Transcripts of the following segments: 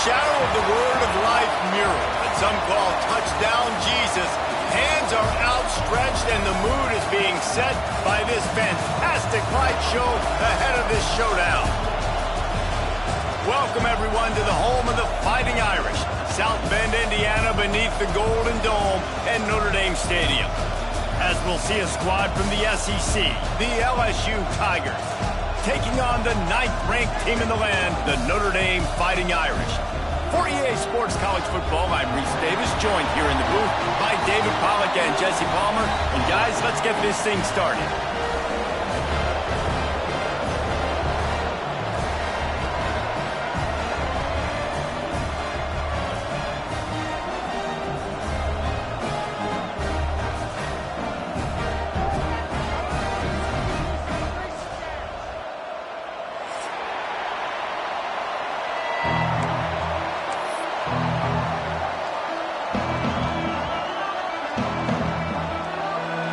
shadow of the Word of Life mural that some call Touchdown Jesus, hands are outstretched and the mood is being set by this fantastic light show ahead of this showdown. Welcome, everyone, to the home of the Fighting Irish, South Bend, Indiana, beneath the Golden Dome and Notre Dame Stadium. As we'll see a squad from the SEC, the LSU Tigers, taking on the 9th-ranked team in the land, the Notre Dame Fighting Irish. For EA Sports College Football, I'm Reese Davis, joined here in the booth by David Pollack and Jesse Palmer. And guys, let's get this thing started.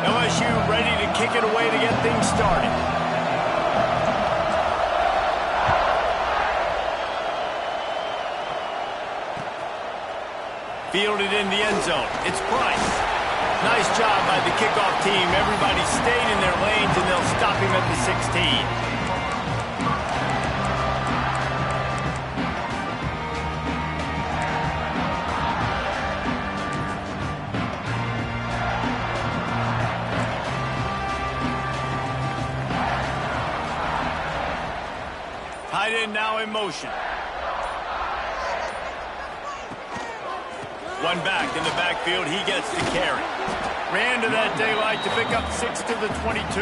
LSU ready to kick it away to get things started. Fielded in the end zone. It's Price. Nice job by the kickoff team. Everybody stayed in their lanes, and they'll stop him at the 16. Tight end now in motion. One back in the backfield. He gets the carry. Ran to that daylight to pick up 6 to the 22.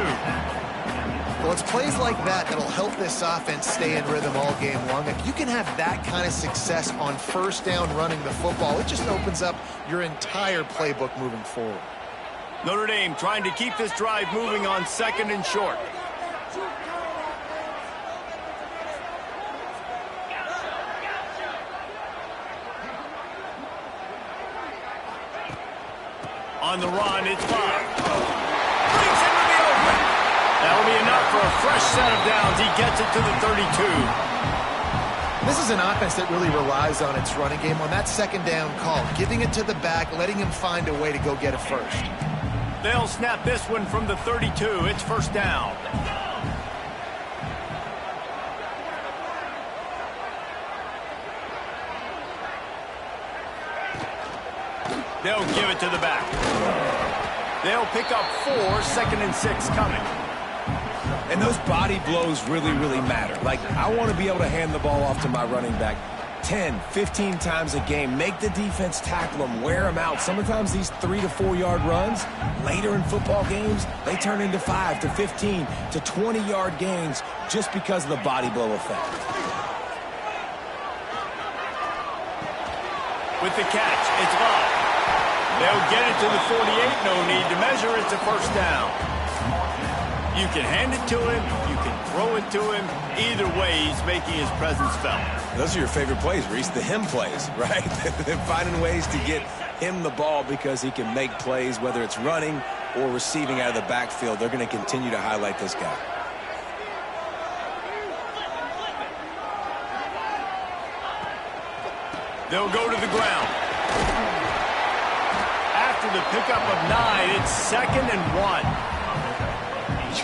Well, it's plays like that that'll help this offense stay in rhythm all game long. If you can have that kind of success on first down running the football, it just opens up your entire playbook moving forward. Notre Dame trying to keep this drive moving on 2nd and short. On the run, it's Bob. Brings into the open. That'll be enough for a fresh set of downs. He gets it to the 32. This is an offense that really relies on its running game on that 2nd down call, giving it to the back, letting him find a way to go get it first. They'll snap this one from the 32. It's first down. They'll give it to the back. They'll pick up 4, 2nd and 6 coming. And those body blows really, really matter. Like, I want to be able to hand the ball off to my running back 10, 15 times a game. Make the defense tackle them, wear them out. Sometimes these 3 to 4 yard runs, later in football games, they turn into 5 to 15 to 20 yard gains just because of the body blow effect. With the catch, it's Bob. They'll get it to the 48. No need to measure. It's a first down. You can hand it to him. You can throw it to him. Either way, he's making his presence felt. Those are your favorite plays, Reese, the him plays, right? They're finding ways to get him the ball because he can make plays, whether it's running or receiving out of the backfield. They're going to continue to highlight this guy. They'll go to the ground. After the pickup of 9, it's 2nd and 1.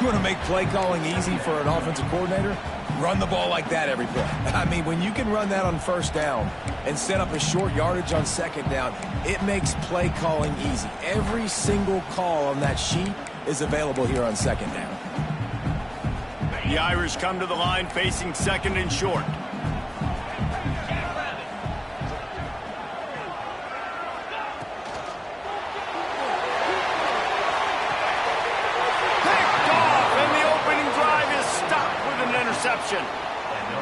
You want to make play calling easy for an offensive coordinator? Run the ball like that every play. I mean, when you can run that on first down and set up a short yardage on 2nd down, it makes play calling easy. Every single call on that sheet is available here on 2nd down. The Irish come to the line facing 2nd and short. Interception.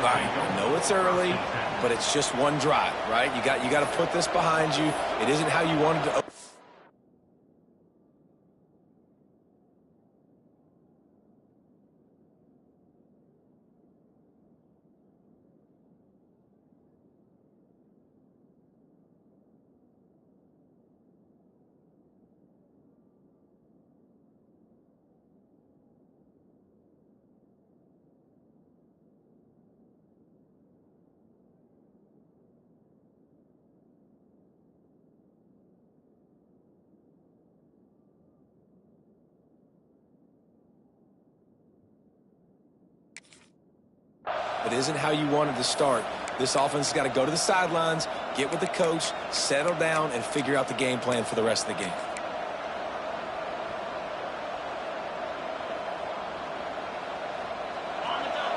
Right, I know it's early, but it's just one drive, right? You got to put this behind you. It isn't how you wanted to. but isn't how you wanted to start. This offense has got to go to the sidelines, get with the coach, settle down, and figure out the game plan for the rest of the game.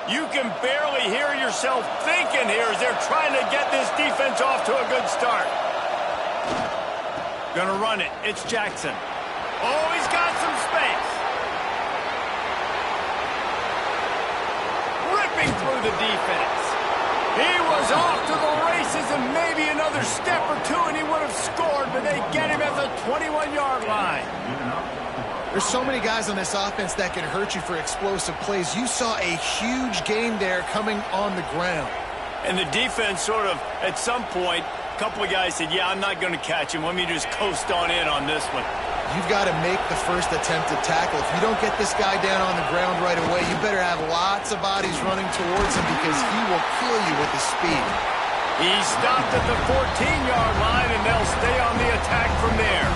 You can barely hear yourself thinking here as they're trying to get this defense off to a good start. Gonna run it. It's Jackson. Oh, he's got some space. Ripping through the defense. He was off to the races and maybe another step or two and he would have scored, but they get him at the 21-yard line. There's so many guys on this offense that can hurt you for explosive plays. You saw a huge gain there coming on the ground. And the defense sort of, at some point, a couple of guys said, yeah, I'm not going to catch him. Let me just coast on in on this one. You've got to make the first attempt to tackle. If you don't get this guy down on the ground right away, you better have lots of bodies running towards him because he will kill you with his speed. He stopped at the 14-yard line, and they'll stay on the attack from there.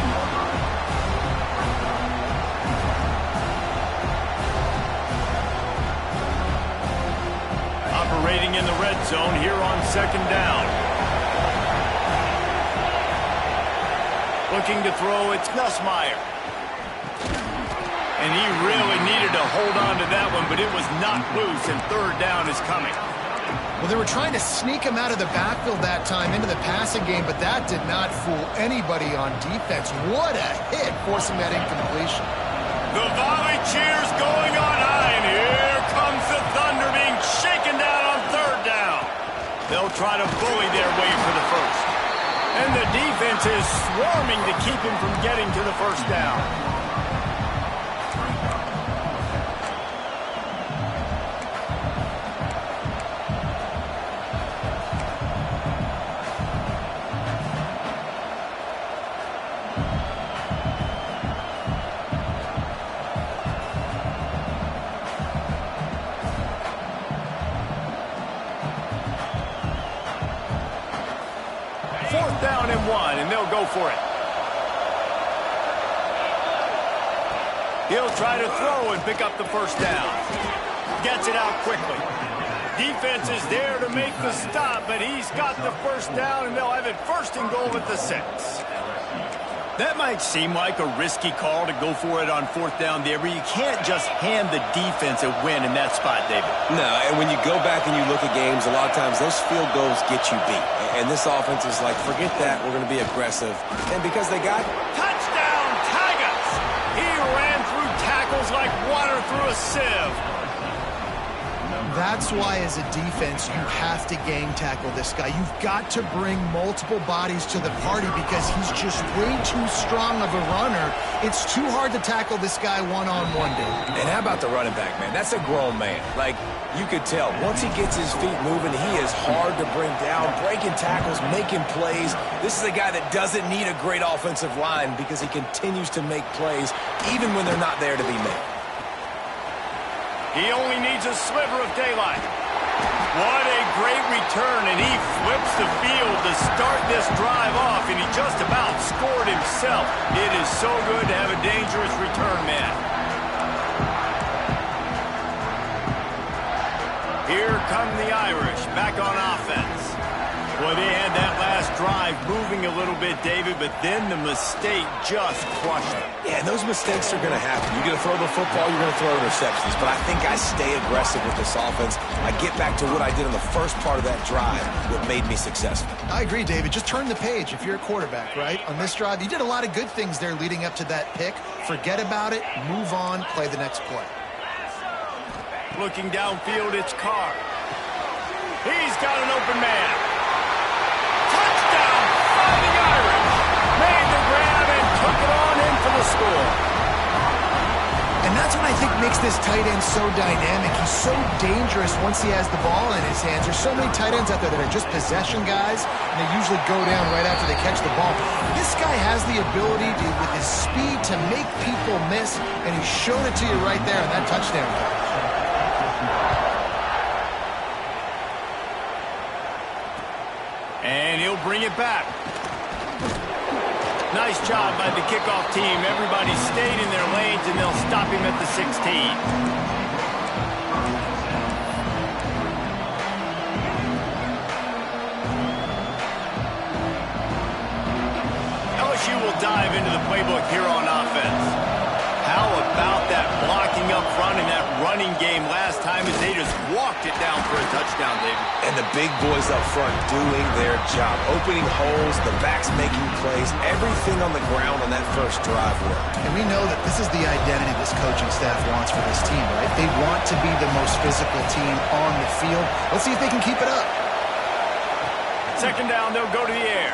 Operating in the red zone here on second down. Looking to throw, it's Nussmeier. And he really needed to hold on to that one, but it was not loose, and third down is coming. Well, they were trying to sneak him out of the backfield that time into the passing game, but that did not fool anybody on defense. What a hit, forcing that incompletion. The volley cheers going on high, and here comes the Thunder being shaken down on third down. They'll try to bully their way for the first. And the defense is swarming to keep him from getting to the first down. Fourth down and one, and they'll go for it. He'll try to throw and pick up the first down. Gets it out quickly. Defense is there to make the stop, but he's got the first down, and they'll have it first and goal at the 6. That might seem like a risky call to go for it on fourth down there, but you can't just hand the defense a win in that spot, David. No, and when you go back and you look at games, a lot of times those field goals get you beat. And this offense is like, forget that, we're going to be aggressive. And because they got... Touchdown, Tigers! He ran through tackles like water through a sieve. That's why, as a defense, you have to gang tackle this guy. You've got to bring multiple bodies to the party because he's just way too strong of a runner. It's too hard to tackle this guy one-on-one, Dave. And how about the running back, man? That's a grown man. Like, you could tell, once he gets his feet moving, he is hard to bring down, breaking tackles, making plays. This is a guy that doesn't need a great offensive line because he continues to make plays even when they're not there to be made. He only needs a sliver of daylight. What a great return, and he flips the field to start this drive off, and he just about scored himself. It is so good to have a dangerous return man. Here come the Irish, back on offense. Well, they had that last drive moving a little bit, David, but then the mistake just crushed them. Yeah, and those mistakes are going to happen. You're going to throw the football, you're going to throw interceptions. But I think I stay aggressive with this offense. I get back to what I did in the first part of that drive, what made me successful. I agree, David. Just turn the page if you're a quarterback, right? On this drive, you did a lot of good things there leading up to that pick. Forget about it, move on, play the next play. Looking downfield, it's Carr. He's got an open man. Touchdown, Fighting Irish. Made the grab and took it on in for the score. And that's what I think makes this tight end so dynamic. He's so dangerous once he has the ball in his hands. There's so many tight ends out there that are just possession guys, and they usually go down right after they catch the ball. This guy has the ability to, with his speed, to make people miss, and he showed it to you right there in that touchdown catch. And he'll bring it back. Nice job by the kickoff team. Everybody stayed in their lanes, and they'll stop him at the 16. game last time as they just walked it down for a touchdown, David. And the big boys up front doing their job. Opening holes, the backs making plays, everything on the ground on that first drive worked. And we know that this is the identity this coaching staff wants for this team, right? They want to be the most physical team on the field. Let's see if they can keep it up. Second down, they'll go to the air.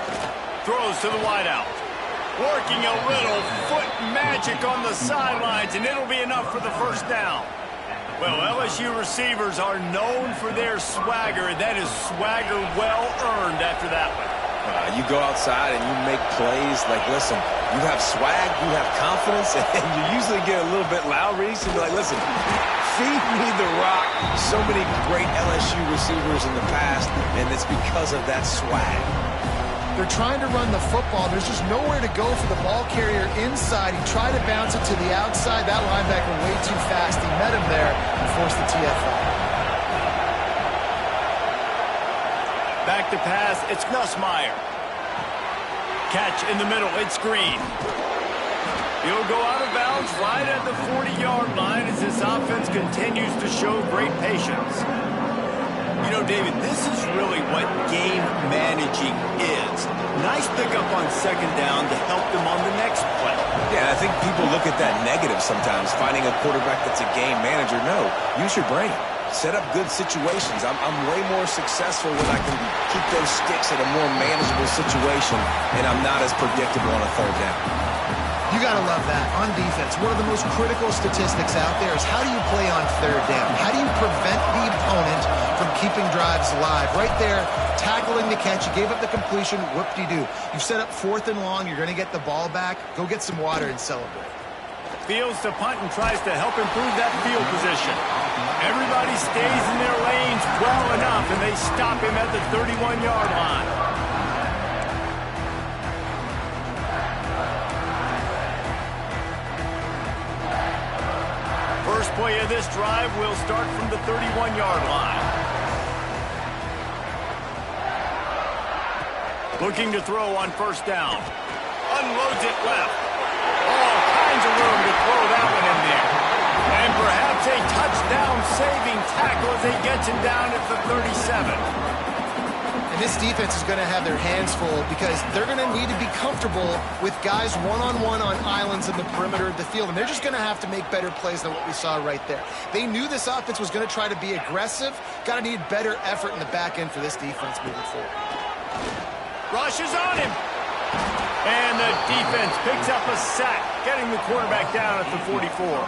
Throws to the wideout. Working a little foot magic on the sidelines, and it'll be enough for the first down. Well, LSU receivers are known for their swagger, and that is swagger well earned after that one. You go outside and you make plays. Like, listen, you have swag, you have confidence, and you usually get a little bit loud, Reese, and be like, listen, feed me the rock. So many great LSU receivers in the past, and it's because of that swag. They're trying to run the football. There's just nowhere to go for the ball carrier inside. He tried to bounce it to the outside. That linebacker way too fast. He met him there and forced the TFL. Back to pass. It's Nussmeier. Catch in the middle. It's Green. He'll go out of bounds right at the 40-yard line as this offense continues to show great patience. You know, David, this is really what game managing is. Nice pickup on second down to help them on the next play. Yeah, I think people look at that negative sometimes, finding a quarterback that's a game manager. No, use your brain. Set up good situations. I'm way more successful when I can keep those sticks at a more manageable situation, and I'm not as predictable on a third down. You got to love that. On defense, one of the most critical statistics out there is how do you play on third down? How do you prevent the opponent from keeping drives alive? Right there, tackling the catch. You gave up the completion. Whoop-de-doo. You've set up fourth and long. You're going to get the ball back. Go get some water and celebrate. Fields to punt and tries to help improve that field position. Everybody stays in their lanes well enough, and they stop him at the 31-yard line. First play of this drive will start from the 31-yard line. Looking to throw on first down. Unloads it left. All kinds of room to throw that one in there. And perhaps a touchdown-saving tackle as he gets him down at the 37. And this defense is going to have their hands full because they're going to need to be comfortable with guys one-on-one on islands in the perimeter of the field. And they're just going to have to make better plays than what we saw right there. They knew this offense was going to try to be aggressive. Got to need better effort in the back end for this defense moving forward. Rush is on him. And the defense picks up a sack, getting the quarterback down at the 44.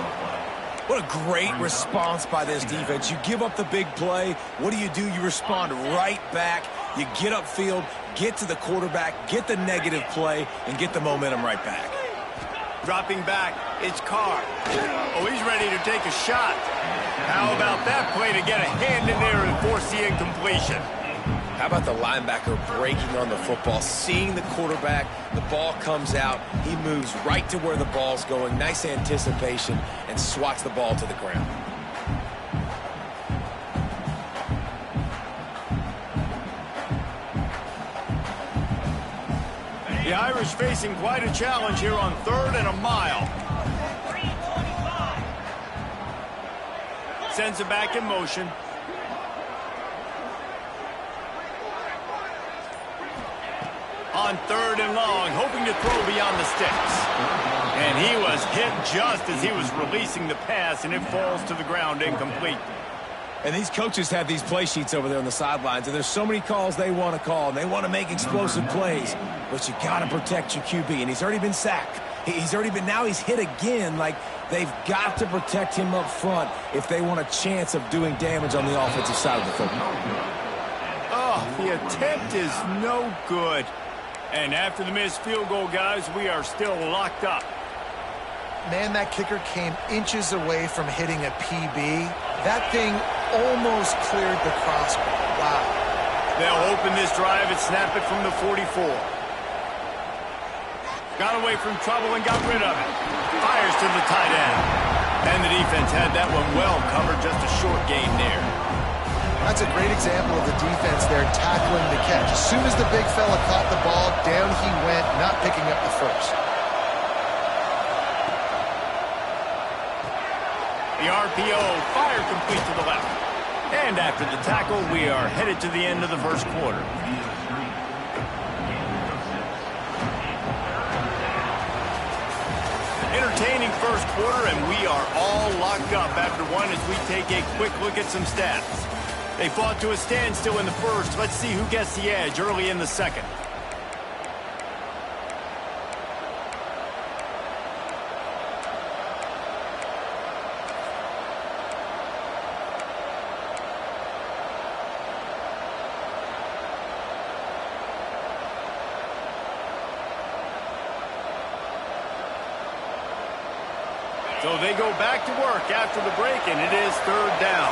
What a great response by this defense. You give up the big play. What do? You respond right back. You get upfield, get to the quarterback, get the negative play, and get the momentum right back. Dropping back, it's Carr. Oh, he's ready to take a shot. How about that play to get a hand in there and force the incompletion? How about the linebacker breaking on the football, seeing the quarterback, the ball comes out, he moves right to where the ball's going, nice anticipation, and swats the ball to the ground. The Irish facing quite a challenge here on 3rd and a mile. Sends it back in motion. On 3rd and long, hoping to throw beyond the sticks. And he was hit just as he was releasing the pass, and it falls to the ground incomplete. And these coaches have these play sheets over there on the sidelines, and there's so many calls they want to call, and they want to make explosive plays. But you got to protect your QB, and he's already been sacked. Now he's hit again. Like, they've got to protect him up front if they want a chance of doing damage on the offensive side of the football. Oh, the attempt is no good. And after the missed field goal, guys, we are still locked up. Man, that kicker came inches away from hitting a PB. That thing almost cleared the crossbar. Wow. They'll open this drive and snap it from the 44. Got away from trouble and got rid of it. Fires to the tight end. And the defense had that one well covered, just a short gain there. That's a great example of the defense there tackling the catch. As soon as the big fella caught the ball, down he went, not picking up the first. The RPO, fire complete to the left. And after the tackle, we are headed to the end of the first quarter. Entertaining first quarter, and we are all locked up after one as we take a quick look at some stats. They fought to a standstill in the first. Let's see who gets the edge early in the second. So they go back to work after the break, and it is third down.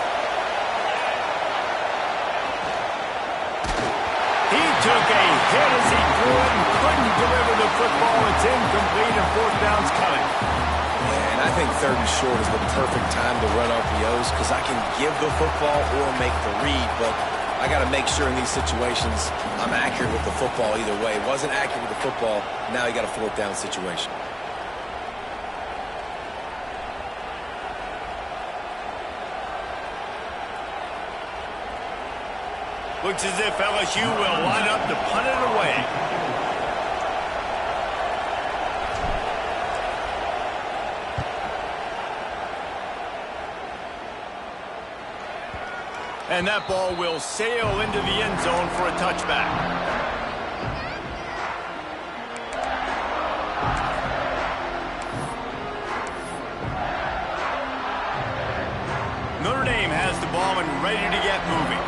He took a hit as he threw it and couldn't deliver the football. It's incomplete, and fourth down's coming. Yeah, and I think third and short is the perfect time to run RPOs because I can give the football or make the read, but I got to make sure in these situations I'm accurate with the football either way. Wasn't accurate with the football, now you got a fourth down situation. Looks as if LSU will line up to punt it away. And that ball will sail into the end zone for a touchback. Notre Dame has the ball and ready to get moving.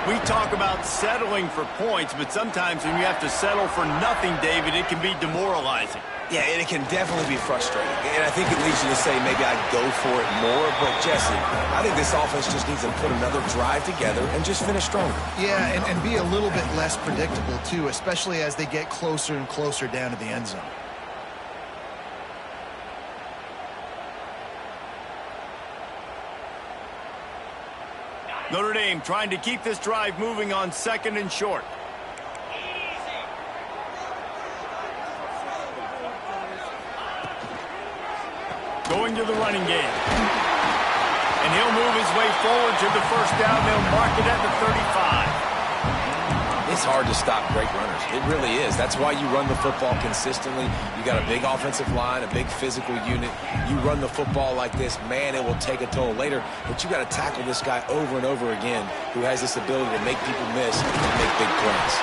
We talk about settling for points, but sometimes when you have to settle for nothing, David, it can be demoralizing. Yeah, and it can definitely be frustrating. And I think it leads you to say maybe I'd go for it more. But, Jesse, I think this offense just needs to put another drive together and just finish stronger. Yeah, and be a little bit less predictable, too, especially as they get closer and closer down to the end zone. Notre Dame trying to keep this drive moving on second and short. Going to the running game. And he'll move his way forward to the first down. They'll mark it at the 35. It's hard to stop great runners. It really is. That's why you run the football consistently. You got a big offensive line, a big physical unit. You run the football like this, man, it will take a toll later. But you got to tackle this guy over and over again who has this ability to make people miss and make big plays.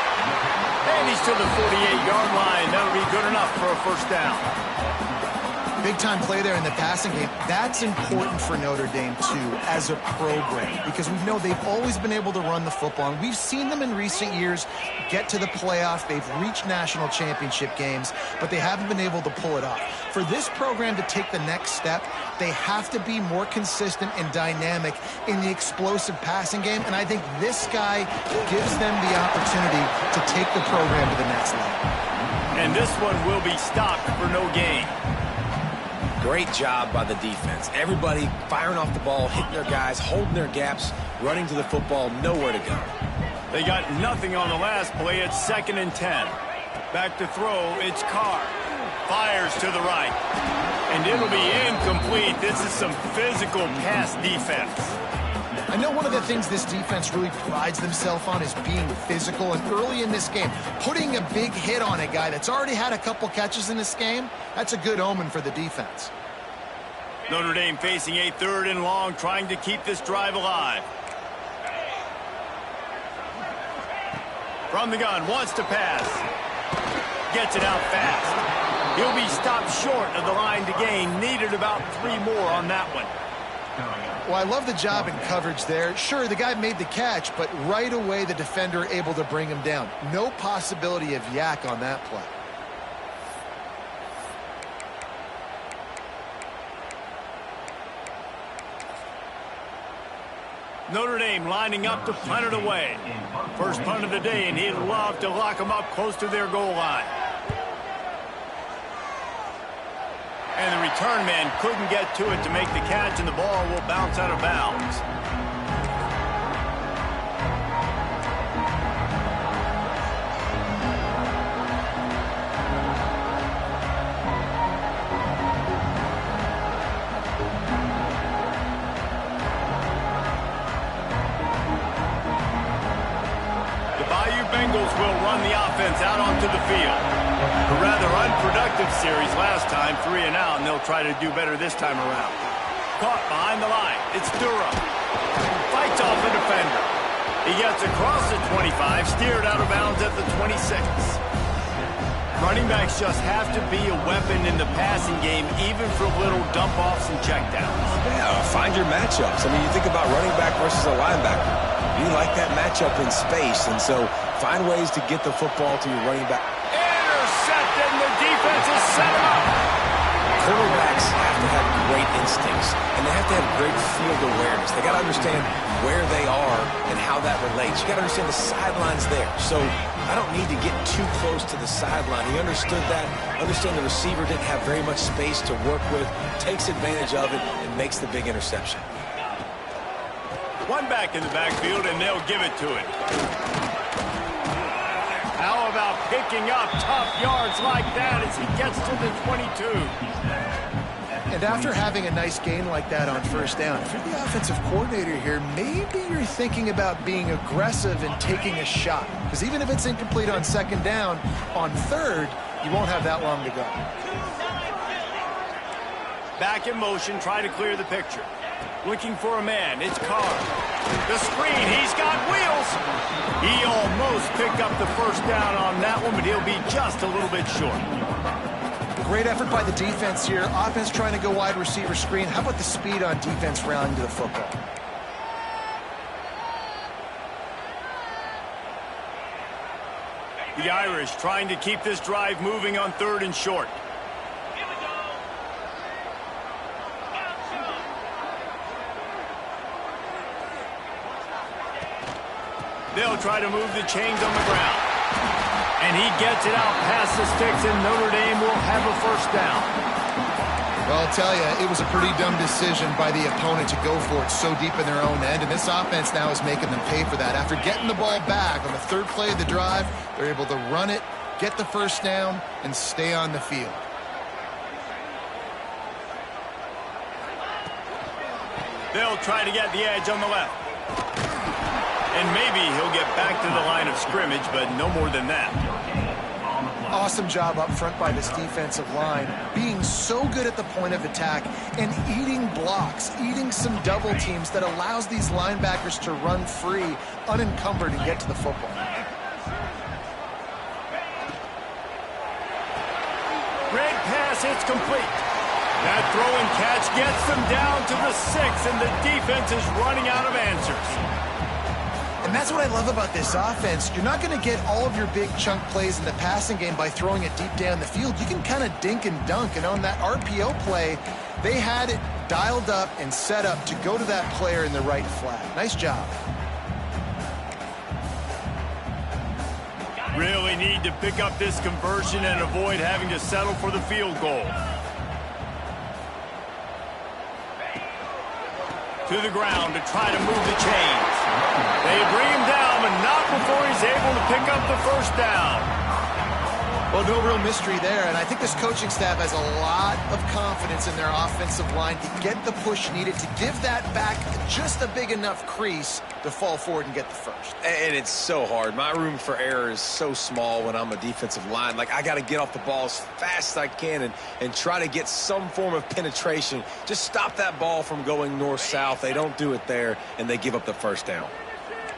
And he's to the 48-yard line. That'll be good enough for a first down. Big-time play there in the passing game. That's important for Notre Dame, too, as a program, because we know they've always been able to run the football, and we've seen them in recent years get to the playoff. They've reached national championship games, but they haven't been able to pull it off. For this program to take the next step, they have to be more consistent and dynamic in the explosive passing game, and I think this guy gives them the opportunity to take the program to the next level. And this one will be stopped for no gain. Great job by the defense. Everybody firing off the ball, hitting their guys, holding their gaps, running to the football, nowhere to go. They got nothing on the last play. It's 2nd and 10. Back to throw, it's Carr. Fires to the right. And it'll be incomplete. This is some physical pass defense. I know one of the things this defense really prides themselves on is being physical, and early in this game, putting a big hit on a guy that's already had a couple catches in this game, that's a good omen for the defense. Notre Dame facing a 3rd and long, trying to keep this drive alive. From the gun, wants to pass. Gets it out fast. He'll be stopped short of the line to gain. Needed about 3 more on that one. Well, I love the job in coverage there. Sure, the guy made the catch, but right away the defender able to bring him down. No possibility of yak on that play. Notre Dame lining up to punt it away. First punt of the day, and he'd love to lock them up close to their goal line. And the return man couldn't get to it to make the catch, and the ball will bounce out of bounds. Bengals will run the offense out onto the field. A rather unproductive series last time, 3 and out, and they'll try to do better this time around. Caught behind the line. It's Durham. Fights off the defender. He gets across the 25, steered out of bounds at the 26. Running backs just have to be a weapon in the passing game, even for little dump-offs and checkdowns. Yeah, find your matchups. I mean, you think about running back versus a linebacker. You like that matchup in space, and so find ways to get the football to your running back. Intercepted, and the defense is set up. Quarterbacks have to have great instincts, and they have to have great field awareness. They got to understand where they are and how that relates. You got to understand the sidelines there. So I don't need to get too close to the sideline. He understood that. Understand the receiver didn't have very much space to work with, takes advantage of it, and makes the big interception. One back in the backfield, and they'll give it to him. How about picking up tough yards like that as he gets to the 22? And after having a nice gain like that on first down, if you're the offensive coordinator here, maybe you're thinking about being aggressive and taking a shot. Because even if it's incomplete on second down, on third, you won't have that long to go. Back in motion, try to clear the picture. Looking for a man, it's Carr. The screen, he's got wheels. He almost picked up the first down on that one, but he'll be just a little bit short. Great effort by the defense here. Offense trying to go wide receiver screen. How about the speed on defense rallying to the football? The Irish trying to keep this drive moving on 3rd and short. They'll try to move the chains on the ground. And he gets it out past the sticks, and Notre Dame will have a first down. Well, I'll tell you, it was a pretty dumb decision by the opponent to go for it so deep in their own end, and this offense now is making them pay for that. After getting the ball back on the 3rd play of the drive, they're able to run it, get the first down, and stay on the field. They'll try to get the edge on the left. And maybe he'll get back to the line of scrimmage, but no more than that. Awesome job up front by this defensive line, being so good at the point of attack and eating blocks, eating some double teams that allows these linebackers to run free, unencumbered, and get to the football. Great pass, it's complete. That throw and catch gets them down to the 6, and the defense is running out of answers. And that's what I love about this offense. You're not going to get all of your big chunk plays in the passing game by throwing it deep down the field. You can kind of dink and dunk. And on that RPO play, they had it dialed up and set up to go to that player in the right flat. Nice job. Really need to pick up this conversion and avoid having to settle for the field goal. To the ground to try to move the chains. They bring him down, but not before he's able to pick up the first down. Well, no real mystery there, and I think this coaching staff has a lot of confidence in their offensive line to get the push needed to give that back just a big enough crease to fall forward and get the first. And it's so hard. My room for error is so small when I'm a defensive line. Like, I got to get off the ball as fast as I can and try to get some form of penetration. Just stop that ball from going north-south. They don't do it there, and they give up the first down.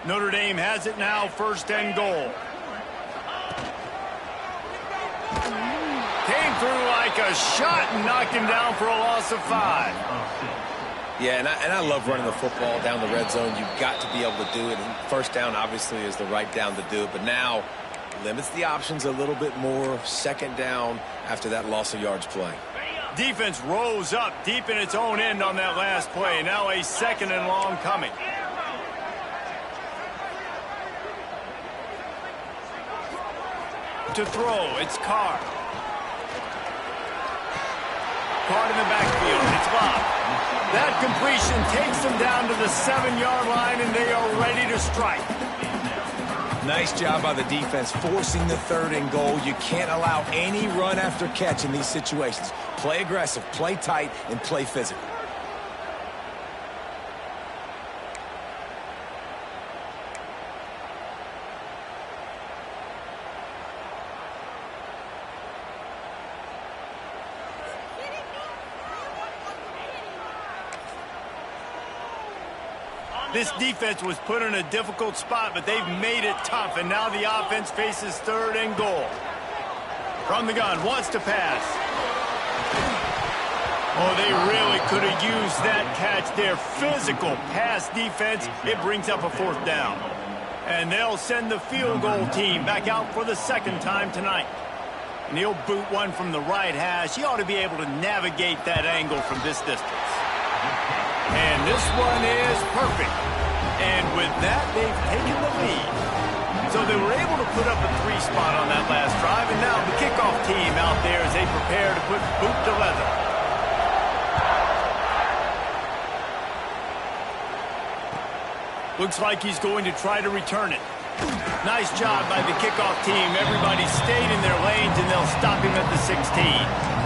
Notre Dame has it now, 1st and goal. Came through like a shot and knocked him down for a loss of 5. Yeah, and I love running the football down the red zone. You've got to be able to do it. And first down, obviously, is the right down to do it. But now limits the options a little bit more. 2nd down after that loss of yards play. Defense rose up deep in its own end on that last play. Now a 2nd and long coming. To throw, it's Carr. Caught in the backfield, it's Bob. That completion takes them down to the 7-yard line, and they are ready to strike. Nice job by the defense, forcing the 3rd and goal. You can't allow any run after catch in these situations. Play aggressive, play tight, and play physical. This defense was put in a difficult spot, but they've made it tough, and now the offense faces 3rd and goal. From the gun, wants to pass. Oh, they really could have used that catch there. Physical pass defense. It brings up a 4th down. And they'll send the field goal team back out for the 2nd time tonight. And he'll boot one from the right hash. He ought to be able to navigate that angle from this distance. And this one is perfect. And with that, they've taken the lead. So they were able to put up a 3 spot on that last drive, and now the kickoff team out there as they prepare to put boot to leather. Looks like he's going to try to return it. Nice job by the kickoff team. Everybody stayed in their lanes, and they'll stop him at the 16.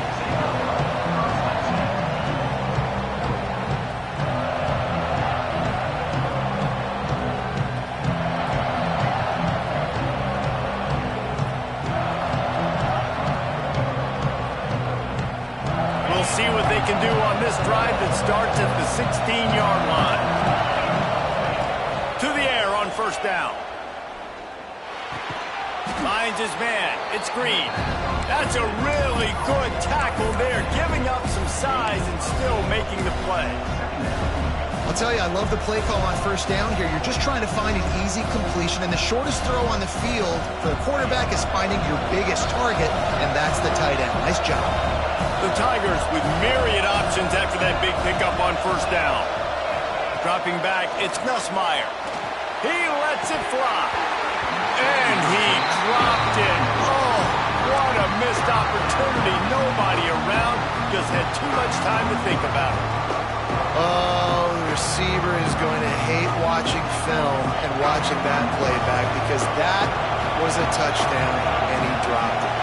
See what they can do on this drive that starts at the 16-yard line. To the air on 1st down. Finds his man. It's Green. That's a really good tackle there, giving up some size and still making the play. I'll tell you, I love the play call on 1st down here. You're just trying to find an easy completion, and the shortest throw on the field for the quarterback is finding your biggest target, and that's the tight end. Nice job. The Tigers with myriad options after that big pickup on 1st down. Dropping back, it's Nussmeier. He lets it fly. And he dropped it. Oh, what a missed opportunity. Nobody around. Just had too much time to think about it. Oh, the receiver is going to hate watching film and watching that play back because that was a touchdown and he dropped it.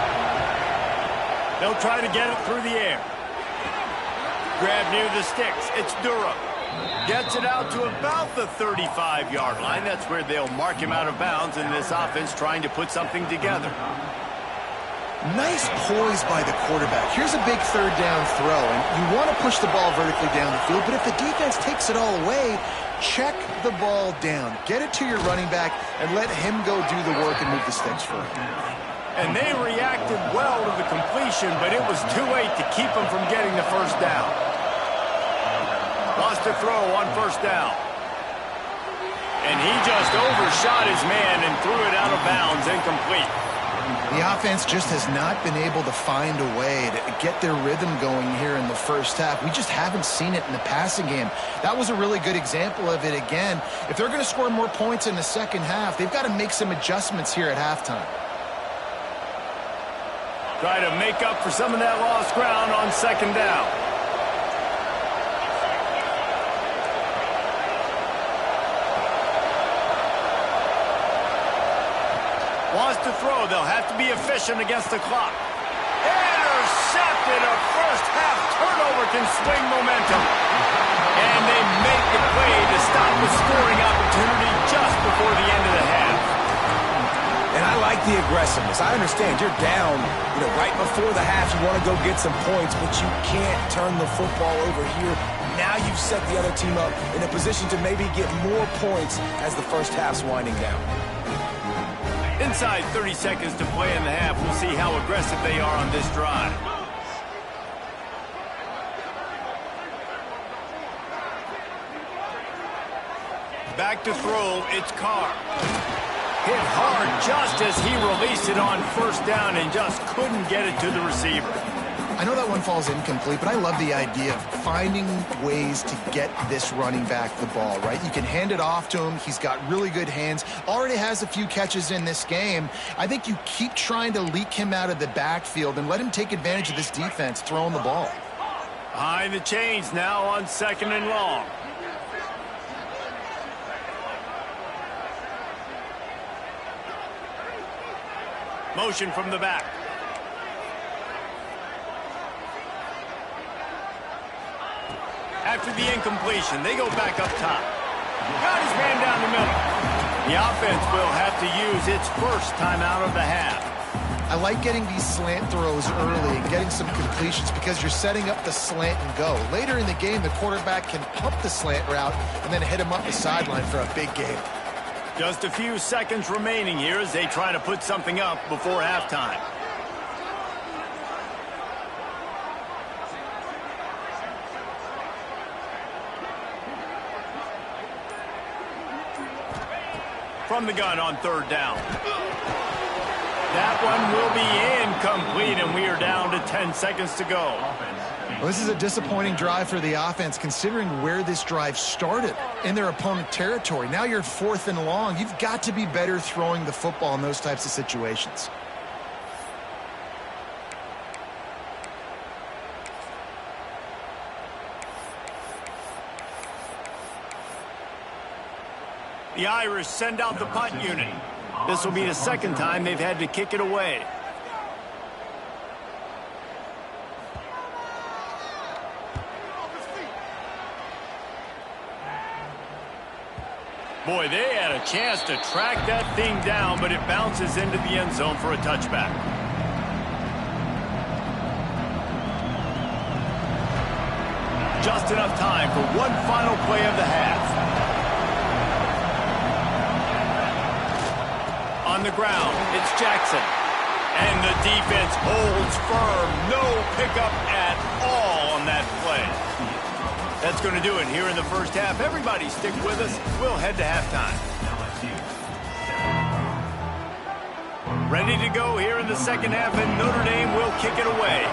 They'll try to get it through the air. Grab near the sticks. It's Durham. Gets it out to about the 35-yard line. That's where they'll mark him out of bounds in this offense trying to put something together. Nice poise by the quarterback. Here's a big 3rd down throw, and you want to push the ball vertically down the field, but if the defense takes it all away, check the ball down. Get it to your running back and let him go do the work and move the sticks for him. And they reacted well to the completion, but it was too late to keep them from getting the 1st down. Lost a throw on 1st down. And he just overshot his man and threw it out of bounds, incomplete. The offense just has not been able to find a way to get their rhythm going here in the 1st half. We just haven't seen it in the passing game. That was a really good example of it again. If they're going to score more points in the 2nd half, they've got to make some adjustments here at halftime. Try to make up for some of that lost ground on 2nd down. Wants to throw. They'll have to be efficient against the clock. Intercepted. A 1st half turnover can swing momentum. And they make the play to stop the scoring opportunity just before the end of the half. And I like the aggressiveness. I understand you're down, right before the half. You want to go get some points, but you can't turn the football over here. Now you've set the other team up in a position to maybe get more points as the 1st half's winding down. Inside 30 seconds to play in the half. We'll see how aggressive they are on this drive. Back to throw. It's Carr. Hit hard just as he released it on 1st down and just couldn't get it to the receiver. I know that one falls incomplete, but I love the idea of finding ways to get this running back the ball, right? You can hand it off to him. He's got really good hands. Already has a few catches in this game. I think you keep trying to leak him out of the backfield and let him take advantage of this defense throwing the ball. Behind the chains now on 2nd and long. Motion from the back. After the incompletion, they go back up top. Got his man down the middle. The offense will have to use its 1st timeout of the half. I like getting these slant throws early and getting some completions because you're setting up the slant and go. Later in the game, the quarterback can pump the slant route and then hit him up the sideline for a big game. Just a few seconds remaining here as they try to put something up before halftime. From the gun on third down. That one will be incomplete, and we are down to 10 seconds to go. Well, this is a disappointing drive for the offense, considering where this drive started, in their opponent territory. Now you're 4th and long. You've got to be better throwing the football in those types of situations. The Irish send out the punt unit. This will be the second time they've had to kick it away. Boy, they had a chance to track that thing down, but it bounces into the end zone for a touchback. Just enough time for one final play of the half. On the ground, it's Jackson. And the defense holds firm. No pickup at all on that play. That's going to do it here in the first half. Everybody stick with us. We'll head to halftime. Ready to go here in the second half, and Notre Dame will kick it away.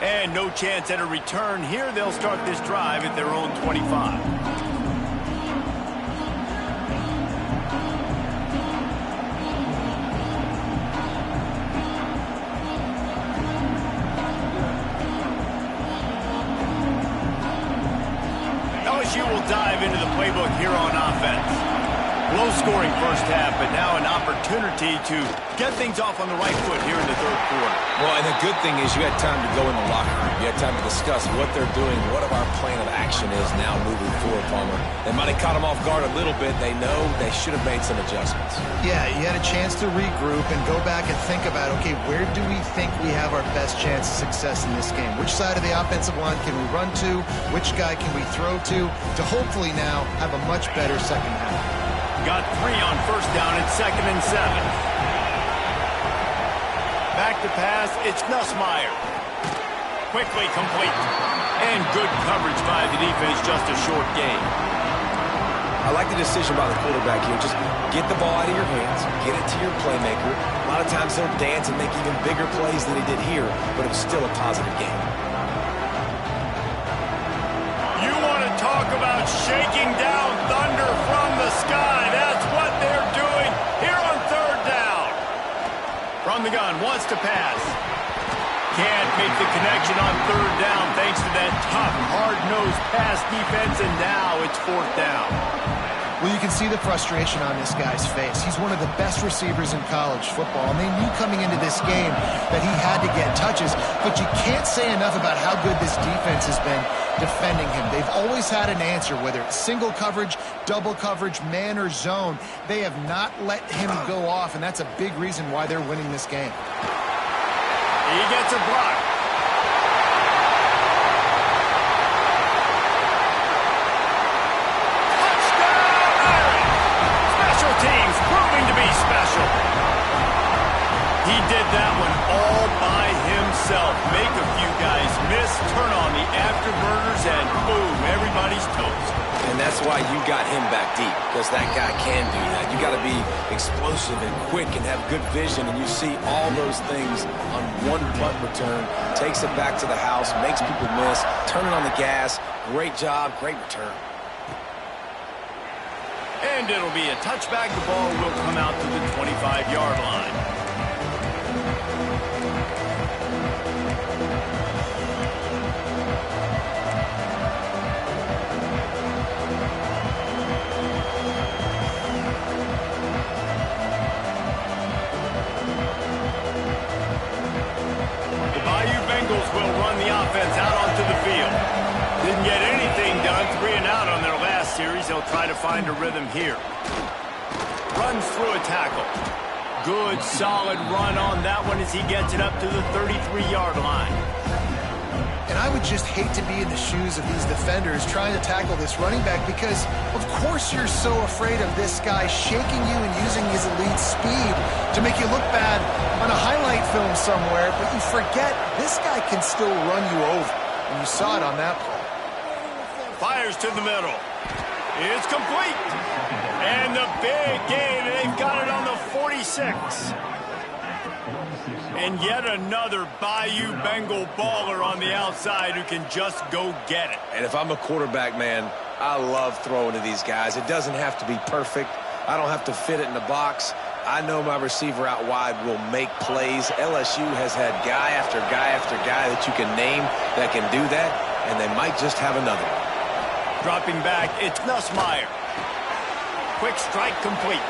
And no chance at a return here. They'll start this drive at their own 25. LSU will dive into the playbook here on offense. Low-scoring first half, but now an opportunity to get things off on the right foot here in the third quarter. Well, and the good thing is you had time to go in the locker room. You had time to discuss what they're doing, what our plan of action is now moving forward, Palmer. They might have caught them off guard a little bit. They know they should have made some adjustments. Yeah, you had a chance to regroup and go back and think about, okay, where do we think we have our best chance of success in this game? Which side of the offensive line can we run to? Which guy can we throw to hopefully now have a much better second half? Got 3 on first down and 2nd and 7. Back to pass, it's Nussmeier. Quickly complete. And good coverage by the defense, just a short gain. I like the decision by the quarterback here. Just get the ball out of your hands, get it to your playmaker. A lot of times they'll dance and make even bigger plays than he did here, but it was still a positive game. You want to talk about shaking down thunder from the sky. That's what they're doing here on third down. From the gun, wants to pass. Can't make the connection on third down thanks to that tough, hard-nosed pass defense, and now it's 4th down. Well, you can see the frustration on this guy's face. He's one of the best receivers in college football, and they knew coming into this game that he had to get touches, but you can't say enough about how good this defense has been defending him. They've always had an answer, whether it's single coverage, double coverage, man or zone. They have not let him go off, and that's a big reason why they're winning this game. He gets a block. Touchdown, Irish! Special teams proving to be special. He did that one all by himself. Make a few guys miss, turn on the afterburners, and boom, everybody's toast. And that's why you got him back deep, because that guy can do that. You got to be explosive and quick and have good vision, and you see all those things on one punt return. Takes it back to the house, makes people miss, turning on the gas. Great job, great return. And it'll be a touchback. The ball will come out to the 25-yard line. Will run the offense out onto the field. Didn't get anything done, 3 and out on their last series, they'll try to find a rhythm here. Runs through a tackle. Good, solid run on that one as he gets it up to the 33-yard line. And I would just hate to be in the shoes of these defenders trying to tackle this running back because, of course, you're so afraid of this guy shaking you and using his elite speed to make you look bad on a highlight film somewhere, but you forget this guy can still run you over. And you saw it on that play. Fires to the middle. It's complete. And the big gain, they've got it on the 46. And yet another Bayou Bengal baller on the outside who can just go get it. And if I'm a quarterback, man, I love throwing to these guys. It doesn't have to be perfect. I don't have to fit it in the box. I know my receiver out wide will make plays. LSU has had guy after guy after guy that you can name that can do that, and they might just have another one. Dropping back, it's Nussmeier. Quick strike complete.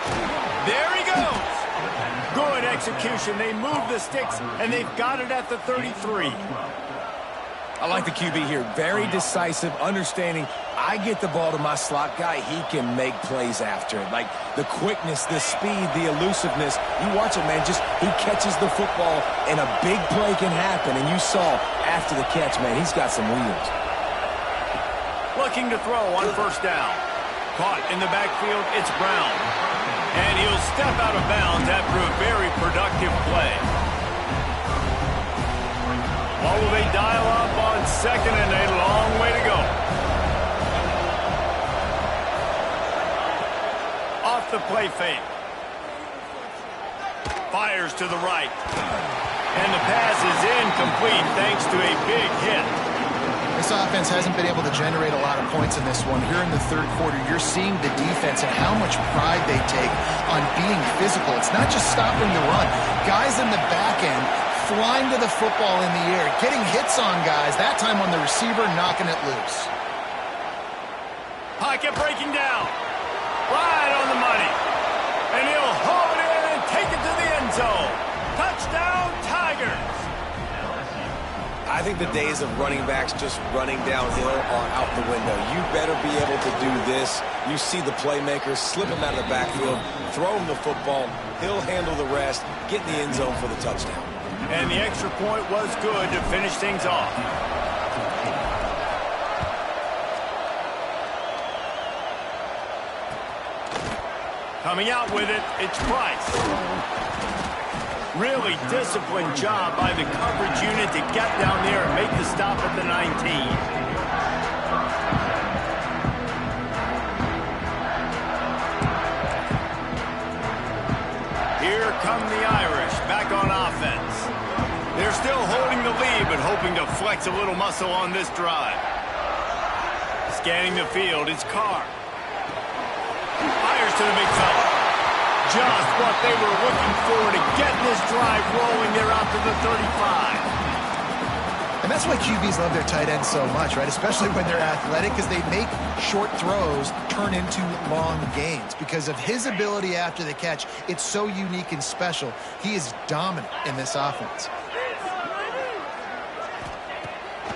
There he goes. Good execution. They move the sticks, and they've got it at the 33. I like the QB here. Very decisive, understanding I get the ball to my slot guy, he can make plays after it. Like the quickness, the speed, the elusiveness. You watch it, man, just he catches the football, and a big play can happen. And you saw after the catch, man, he's got some wheels. Looking to throw on first down. Caught in the backfield, it's Brown. And he'll step out of bounds after a very productive play. What will they dial up on second and a long way to go? Off the play fake. Fires to the right. And the pass is incomplete thanks to a big hit. This offense hasn't been able to generate a lot of points in this one. Here in the third quarter, you're seeing the defense and how much pride they take on being physical. It's not just stopping the run. Guys in the back end flying to the football in the air, getting hits on guys, that time on the receiver, knocking it loose. Pocket breaking down. Right on the money. And he'll haul it in and take it to the end zone. Touchdown, Tigers. I think the days of running backs just running downhill are out the window. You better be able to do this. You see the playmakers, slip him out of the backfield, throw him the football, he'll handle the rest, get in the end zone for the touchdown. And the extra point was good to finish things off. Coming out with it, it's Price. Really disciplined job by the coverage unit to get down there and make the stop at the 19. Here come the Irish back on offense. They're still holding the lead, but hoping to flex a little muscle on this drive. Scanning the field, it's Carr. Fires to the big fella. Just what they were looking for to get this drive rolling. They're out to the 35. And that's why QBs love their tight ends so much, right? Especially when they're athletic, because they make short throws turn into long gains. Because of his ability after the catch, it's so unique and special. He is dominant in this offense.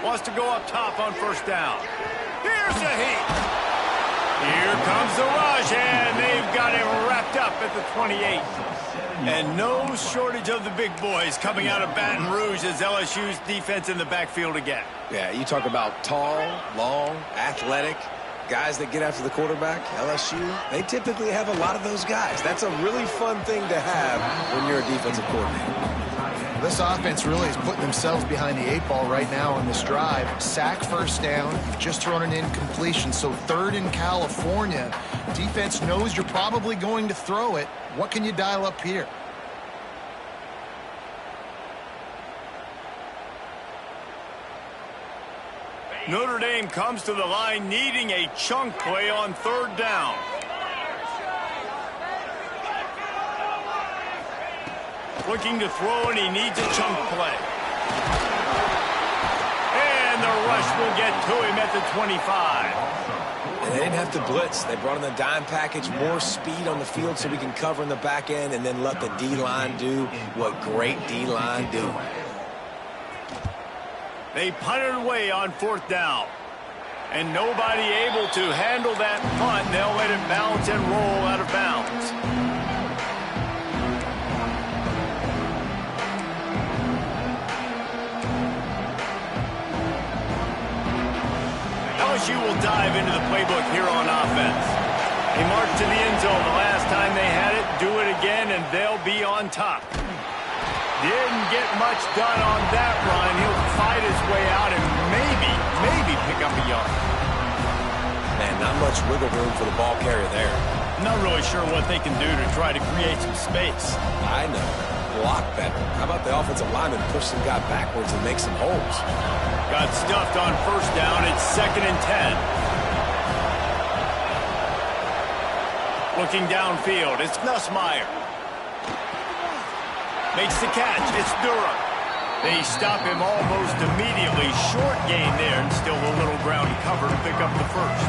Wants to go up top on first down. Here's the heat. Here comes the rush, and they've got him wrapped up at the 28. And no shortage of the big boys coming out of Baton Rouge as LSU's defense in the backfield again. Yeah, you talk about tall, long, athletic, guys that get after the quarterback, LSU, they typically have a lot of those guys. That's a really fun thing to have when you're a defensive coordinator. This offense really is putting themselves behind the 8 ball right now on this drive. Sack first down. You've just thrown an incompletion. So third in California. Defense knows you're probably going to throw it. What can you dial up here? Notre Dame comes to the line needing a chunk play on third down. Looking to throw, and he needs a chunk play. And the rush will get to him at the 25. And they didn't have to blitz. They brought in the dime package, more speed on the field so we can cover in the back end and then let the D-line do what great D-line do. They punted away on fourth down. And nobody able to handle that punt. They'll let it bounce and roll out of bounds. LSU will dive into the playbook here on offense. They march to the end zone the last time they had it, do it again, and they'll be on top. Didn't get much done on that run. He'll fight his way out and maybe pick up a yard. Man, not much wiggle room for the ball carrier there. Not really sure what they can do to try to create some space. I know. Block better. How about the offensive lineman push some guy backwards and make some holes? Got stuffed on first down. It's 2nd and 10. Looking downfield, it's Nussmeier. Makes the catch. It's Durham. They stop him almost immediately. Short gain there, and still a little ground cover to pick up the first.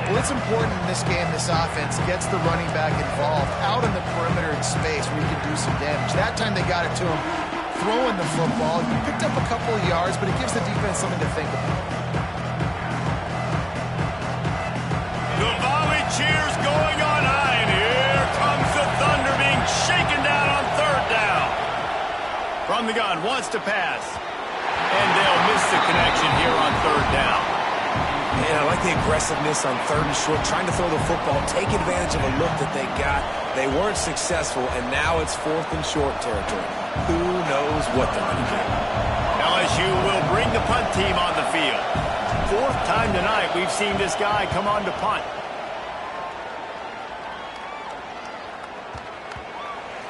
Well, it's important in this game, this offense gets the running back involved out in the perimeter in space where he can do some damage. That time they got it to him throwing the football. He picked up a couple of yards, but it gives the defense something to think about. The volley cheers going on high, and here comes the Thunder being shaken down on 3rd down. From the gun, wants to pass. And they'll miss the connection here on 3rd down. Man, I like the aggressiveness on 3rd and short, trying to throw the football, take advantage of a look that they got. They weren't successful, and now it's 4th and short territory. Who knows what they're going to do? LSU will bring the punt team on the field. 4th time tonight we've seen this guy come on to punt.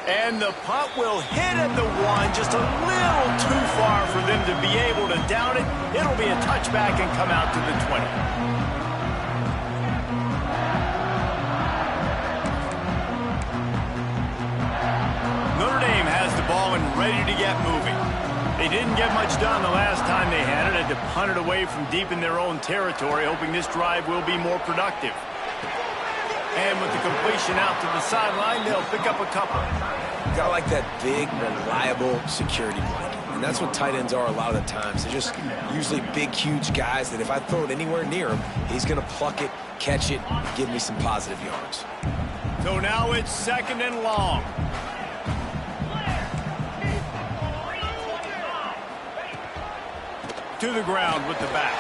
And the punt will hit at the 1, just a little too far for them to be able to down it. It'll be a touchback and come out to the 20. Notre Dame has the ball and ready to get moving. They didn't get much done the last time they had it. Had to punt it away from deep in their own territory, hoping this drive will be more productive. And with the completion out to the sideline, they'll pick up a couple. Got like that big, reliable security blanket. And that's what tight ends are a lot of the times. They're just usually big, huge guys that if I throw it anywhere near him, he's going to pluck it, catch it, and give me some positive yards. So now it's 2nd and long. To the ground with the back.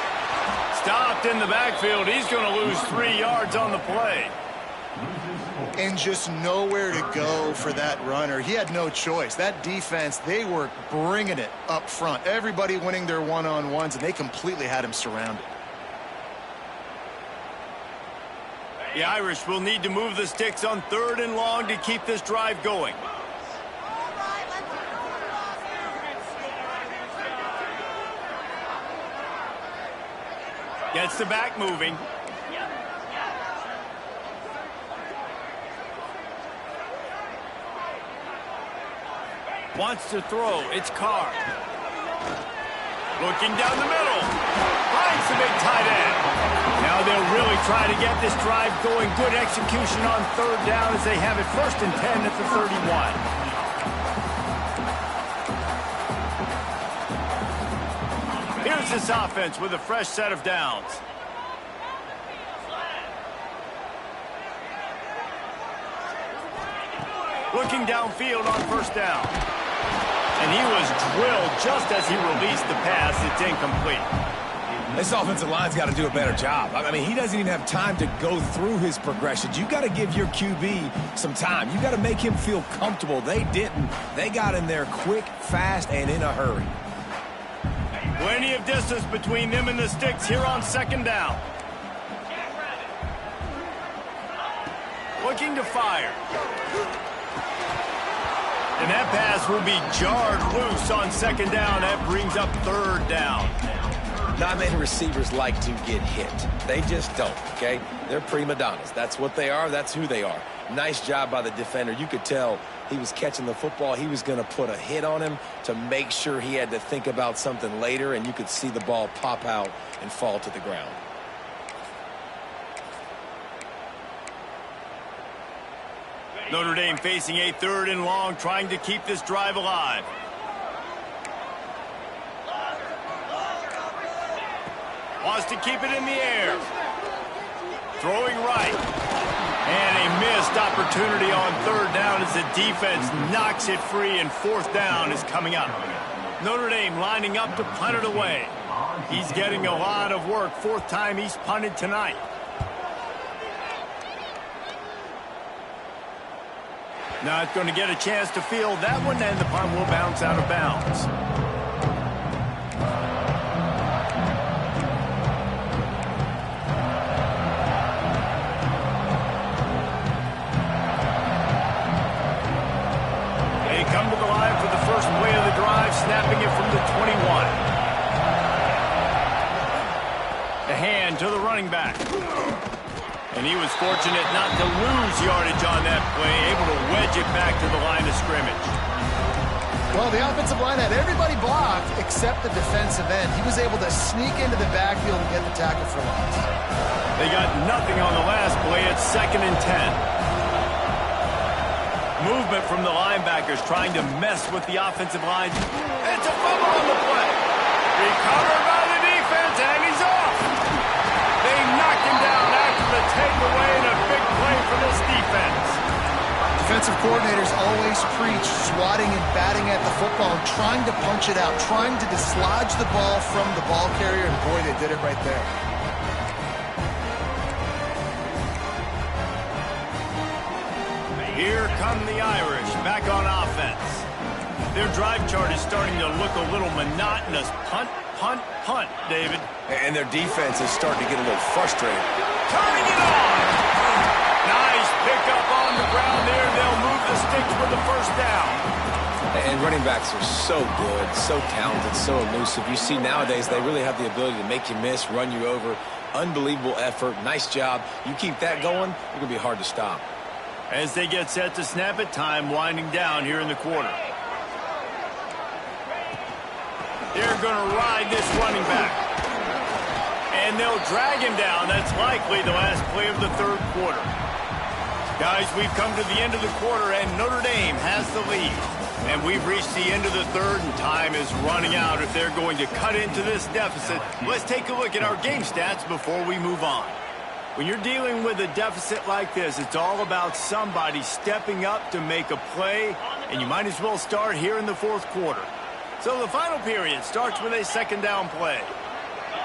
Stopped in the backfield. He's going to lose 3 yards on the play. And just nowhere to go for that runner. He had no choice. That defense, they were bringing it up front. Everybody winning their one-on-ones, and they completely had him surrounded. The Irish will need to move the sticks on 3rd and long to keep this drive going. Gets the back moving. Wants to throw. It's Carr. Looking down the middle. Finds the big tight end. Now they'll really try to get this drive going. Good execution on 3rd down as they have it 1st and 10 at the 31. Here's this offense with a fresh set of downs. Looking downfield on 1st down. And he was drilled just as he released the pass. It's incomplete. This offensive line's got to do a better job. I mean, he doesn't even have time to go through his progressions. You got to give your QB some time. You got to make him feel comfortable. They didn't. They got in there quick, fast, and in a hurry. Plenty of distance between them and the sticks here on 2nd down. Looking to fire. And that pass will be jarred loose on 2nd down. That brings up 3rd down. Not many receivers like to get hit. They just don't, okay? They're prima donnas. That's what they are. That's who they are. Nice job by the defender. You could tell he was catching the football. He was going to put a hit on him to make sure he had to think about something later, and you could see the ball pop out and fall to the ground. Notre Dame facing a 3rd and long, trying to keep this drive alive. Wants to keep it in the air. Throwing right. And a missed opportunity on third down as the defense knocks it free, and fourth down is coming up. Notre Dame lining up to punt it away. He's getting a lot of work. Fourth time he's punted tonight. Not going to get a chance to field that one, and the punt will bounce out of bounds. They come to the line for the first play of the drive, snapping it from the 21. A hand to the running back. And he was fortunate not to lose yardage on that play, able to wedge it back to the line of scrimmage. Well, the offensive line had everybody blocked except the defensive end. He was able to sneak into the backfield and get the tackle for loss. They got nothing on the last play. It's 2nd and 10. Movement from the linebackers trying to mess with the offensive line. It's a fumble on the play. Recovered by the defense, and he's off. They knocked him down after the takeaway, and a big play for this defense. Defensive coordinators always preach swatting and batting at the football and trying to punch it out, trying to dislodge the ball from the ball carrier, and boy, they did it right there. Here come the Irish, back on offense. Their drive chart is starting to look a little monotonous. Punt, punt, punt, David. And their defense is starting to get a little frustrated. Turning it on! Nice pickup on the ground there. They'll move the sticks with the first down. And running backs are so good, so talented, so elusive. You see nowadays they really have the ability to make you miss, run you over. Unbelievable effort. Nice job. You keep that going, it's going to be hard to stop. As they get set to snap it, time winding down here in the quarter. They're going to ride this running back. And they'll drag him down. That's likely the last play of the third quarter. Guys, we've come to the end of the quarter, and Notre Dame has the lead. And we've reached the end of the third, and time is running out if they're going to cut into this deficit. Let's take a look at our game stats before we move on. When you're dealing with a deficit like this, it's all about somebody stepping up to make a play, and you might as well start here in the fourth quarter. So the final period starts with a second down play.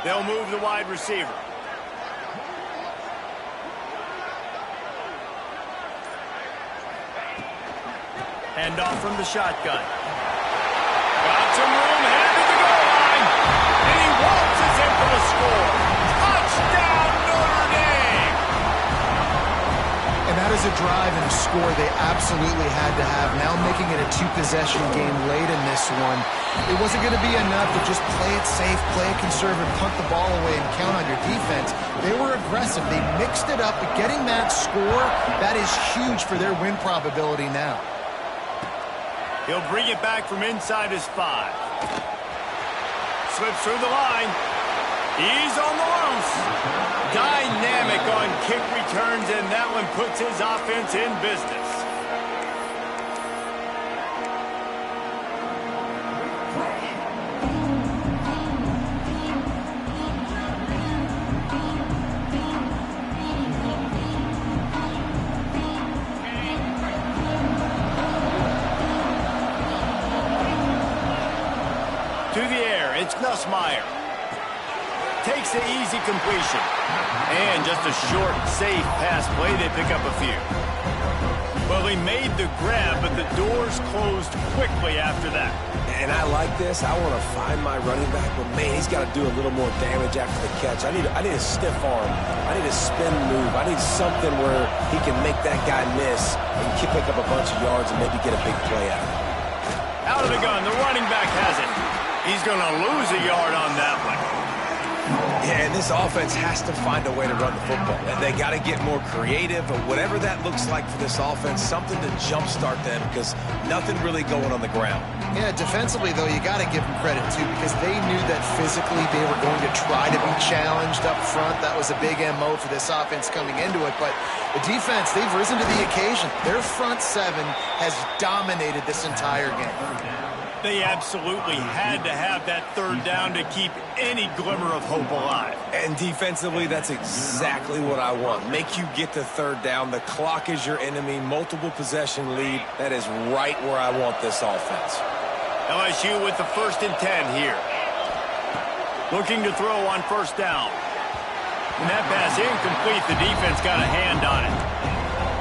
They'll move the wide receiver. Hand off from the shotgun. Got some room, headed to the goal line. And he waltzes in for the score. Touchdown, Notre Dame! And that is a drive and a score they absolutely had to have. Now making it a two-possession game late in this one. It wasn't going to be enough to just play it safe, play it conservative, punt the ball away, and count on your defense. They were aggressive. They mixed it up, but getting that score, that is huge for their win probability now. He'll bring it back from inside his 5. Slips through the line. He's on the loose. Dynamic on kick returns, and that one puts his offense in business. To the air, it's Nussmeier. Takes the easy completion. And just a short, safe pass play, they pick up a few. Well, he made the grab, but the doors closed quickly after that. And I like this. I want to find my running back, but man, he's got to do a little more damage after the catch. I need a stiff arm. I need a spin move. I need something where he can make that guy miss and pick up a bunch of yards and maybe get a big play out of it. Out of the gun, the running back has it. He's going to lose a yard on that one. Yeah, and this offense has to find a way to run the football. And they got to get more creative, or whatever that looks like for this offense, something to jumpstart them, because nothing really going on the ground. Yeah, defensively, though, you got to give them credit, too, because they knew that physically they were going to try to be challenged up front. That was a big MO for this offense coming into it. But the defense, they've risen to the occasion. Their front 7 has dominated this entire game. They absolutely had to have that third down to keep any glimmer of hope alive. And defensively, that's exactly what I want. Make you get to third down. The clock is your enemy. Multiple possession lead. That is right where I want this offense. LSU with the 1st and 10 here. Looking to throw on 1st down. And that pass incomplete. The defense got a hand on it.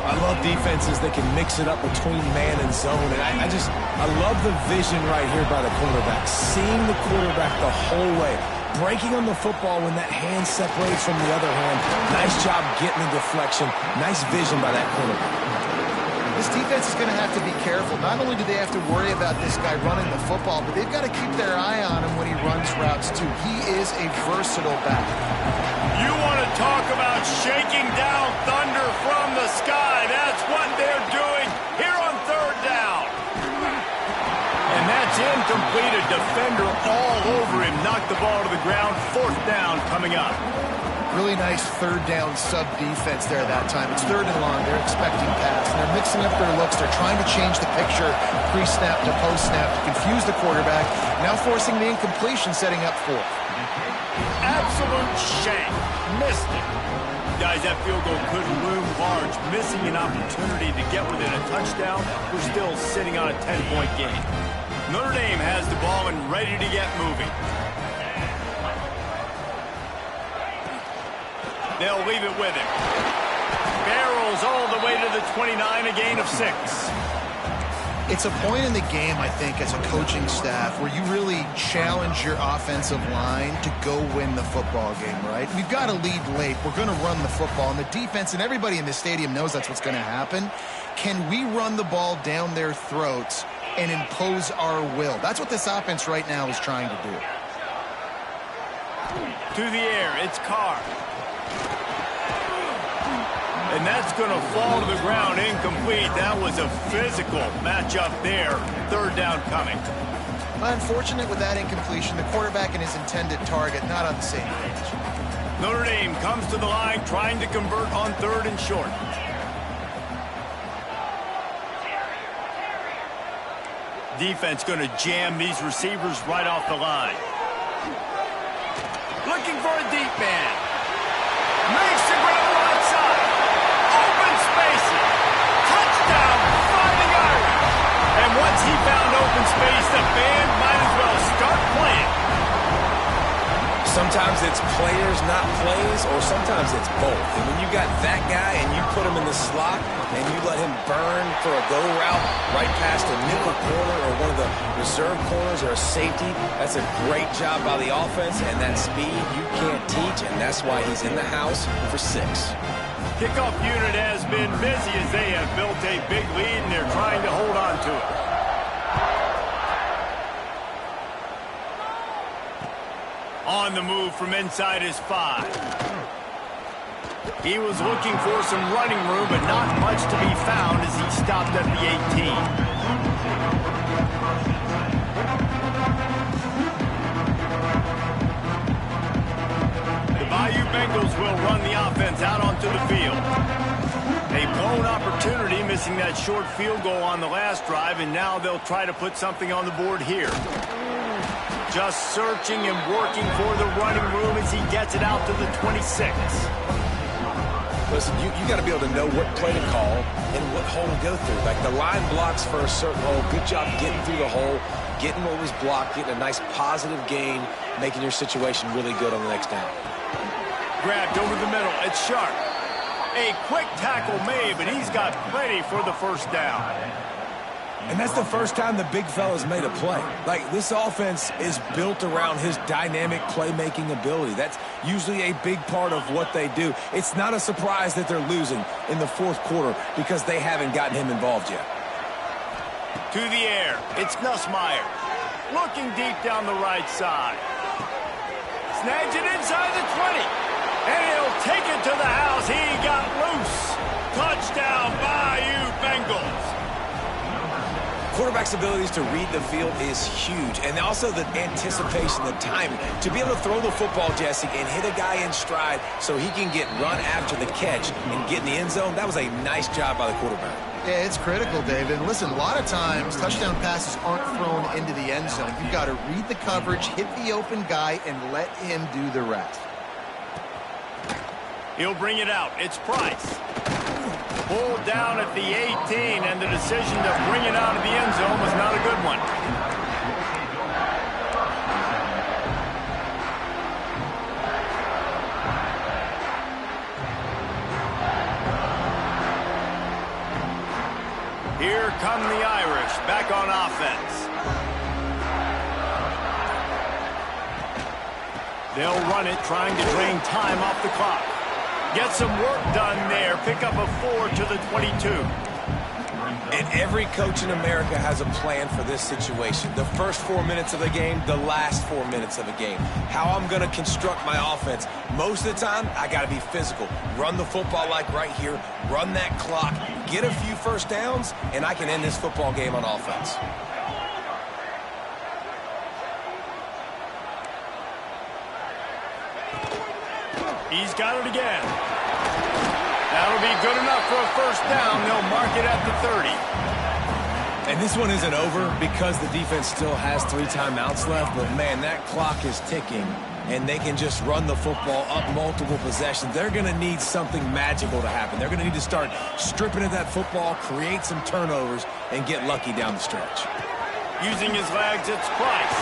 I love defenses that can mix it up between man and zone. And I love the vision right here by the quarterback. Seeing the quarterback the whole way. Breaking on the football when that hand separates from the other hand. Nice job getting the deflection. Nice vision by that quarterback. This defense is going to have to be careful. Not only do they have to worry about this guy running the football, but they've got to keep their eye on him when he runs routes too. He is a versatile back. You want to talk about shaking down thunder from the sky. That's what they're doing here on 3rd down. And that's incomplete. A defender all over him. Knocked the ball to the ground. 4th down coming up. Really nice 3rd down sub defense there that time. It's 3rd and long. They're expecting pass. And they're mixing up their looks. They're trying to change the picture pre-snap to post-snap to confuse the quarterback. Now forcing the incompletion, setting up 4th. Absolute shank. Missed it. Guys, that field goal could loom large. Missing an opportunity to get within a touchdown. We're still sitting on a 10-point game. Notre Dame has the ball and ready to get moving. They'll leave it with him. Barrels all the way to the 29, a gain of 6. It's a point in the game, I think, as a coaching staff where you really challenge your offensive line to go win the football game, right? We've got to lead late. We're going to run the football, and the defense and everybody in the stadium knows that's what's going to happen. Can we run the ball down their throats and impose our will? That's what this offense right now is trying to do. To the air, it's Carr. And that's going to fall to the ground incomplete. That was a physical matchup there. 3rd down coming. Unfortunate with that incompletion. The quarterback and his intended target not on the same page. Notre Dame comes to the line trying to convert on 3rd and short. Defense going to jam these receivers right off the line. Looking for a deep man. Makes the grab right side. Open spaces. Touchdown, Fighting Irish. And once he found open space, the band might as well start playing. Sometimes it's players, not plays, or sometimes it's both. And when you got that guy and you put him in the slot and you let him burn for a go route right past a nickel corner or one of the reserve corners or a safety, that's a great job by the offense, and that speed you can't teach, and that's why he's in the house for 6. Kickoff unit has been busy as they have built a big lead and they're trying to hold on to it. On the move from inside his 5. He was looking for some running room, but not much to be found as he stopped at the 18. The Bayou Bengals will run the offense out onto the field. A blown opportunity, missing that short field goal on the last drive, and now they'll try to put something on the board here. Just searching and working for the running room as he gets it out to the 26. Listen, you got to be able to know what play to call and what hole to go through. Like the line blocks for a certain hole. Good job getting through the hole, getting what was blocked, getting a nice positive gain, making your situation really good on the next down. Grabbed over the middle. It's Sharp. A quick tackle made, but he's got plenty for the 1st down. And that's the first time the big fella's made a play. Like, this offense is built around his dynamic playmaking ability. That's usually a big part of what they do. It's not a surprise that they're losing in the 4th quarter because they haven't gotten him involved yet. To the air, it's Nussmeier. Looking deep down the right side. Snags it inside the 20. And he'll take it to the house. He got loose. Touchdown, Bayou Bengals. quarterback's abilities to read the field is huge, and also the anticipation, the timing. To be able to throw the football, Jesse, and hit a guy in stride so he can get run after the catch and get in the end zone, that was a nice job by the quarterback. Yeah, it's critical, David. And listen, a lot of times, touchdown passes aren't thrown into the end zone. You've got to read the coverage, hit the open guy, and let him do the rest. He'll bring it out. It's Price. Pulled down at the 18, and the decision to bring it out of the end zone was not a good one. Here come the Irish, back on offense. They'll run it, trying to drain time off the clock. Get some work done there. Pick up a 4 to the 22. And every coach in America has a plan for this situation. The first 4 minutes of the game, the last 4 minutes of the game. How I'm going to construct my offense. Most of the time, I got to be physical. Run the football like right here. Run that clock. Get a few first downs, and I can end this football game on offense. He's got it again. That'll be good enough for a first down. They'll mark it at the 30. And this one isn't over because the defense still has 3 timeouts left. But, man, that clock is ticking, and they can just run the football up multiple possessions. They're going to need something magical to happen. They're going to need to start stripping at that football, create some turnovers, and get lucky down the stretch. Using his legs, it's Price.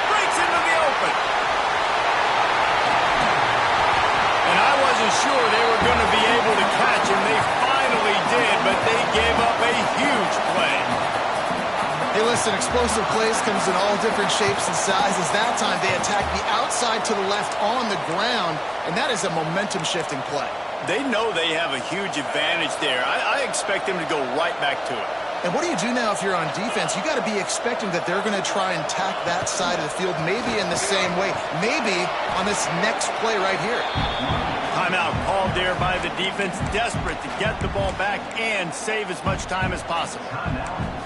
Breaks into the open. And I wasn't sure they were going to be able to catch him. They finally did, but they gave up a huge play. Hey, listen, explosive plays comes in all different shapes and sizes. That time they attacked the outside to the left on the ground, and that is a momentum-shifting play. They know they have a huge advantage there. I expect them to go right back to it. And what do you do now if you're on defense? You got to be expecting that they're going to try and tack that side of the field, maybe in the same way, maybe on this next play right here. Timeout called there by the defense, desperate to get the ball back and save as much time as possible.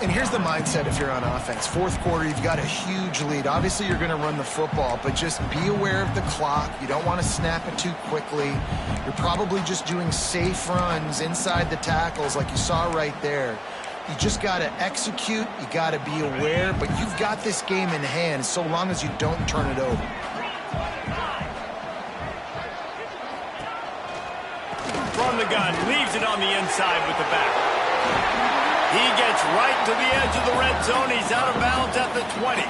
And here's the mindset if you're on offense. Fourth quarter, you've got a huge lead. Obviously, you're going to run the football, but just be aware of the clock. You don't want to snap it too quickly. You're probably just doing safe runs inside the tackles like you saw right there. You just got to execute. You got to be aware, but you've got this game in hand so long as you don't turn it over. From the gun, leaves it on the inside with the back. He gets right to the edge of the red zone. He's out of bounds at the 20.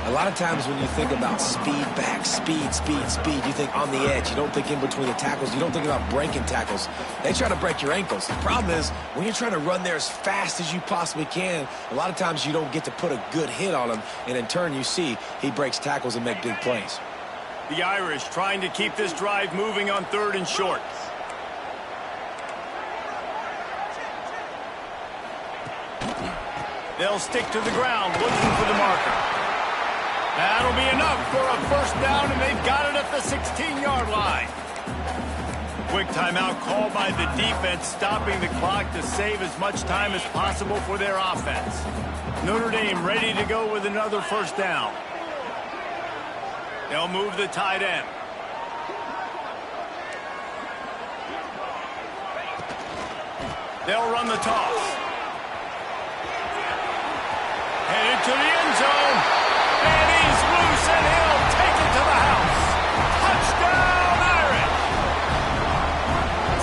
A lot of times when you think about speed back, speed, you think on the edge. You don't think in between the tackles. You don't think about breaking tackles. They try to break your ankles. The problem is when you're trying to run there as fast as you possibly can, a lot of times you don't get to put a good hit on him, and in turn you see he breaks tackles and make big plays. The Irish trying to keep this drive moving on 3rd and short. They'll stick to the ground looking for the marker. That'll be enough for a first down, and they've got it at the 16-yard line. Quick timeout called by the defense, stopping the clock to save as much time as possible for their offense. Notre Dame ready to go with another first down. They'll move the tight end. They'll run the toss. Headed to the end zone. And he's loose, and he'll take it to the house. Touchdown, Irish!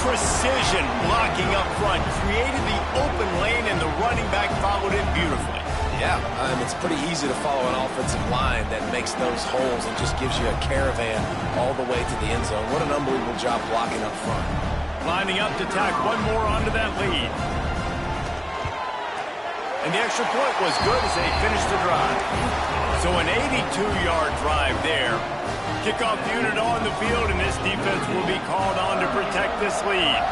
Precision blocking up front. Created the open lane, and the running back followed it beautifully. Yeah, it's pretty easy to follow an offensive line that makes those holes and just gives you a caravan all the way to the end zone. What an unbelievable job blocking up front. Lining up to tack one more onto that lead. And the extra point was good as they finished the drive. So an 82-yard drive there. Kickoff unit on the field, and this defense will be called on to protect this lead.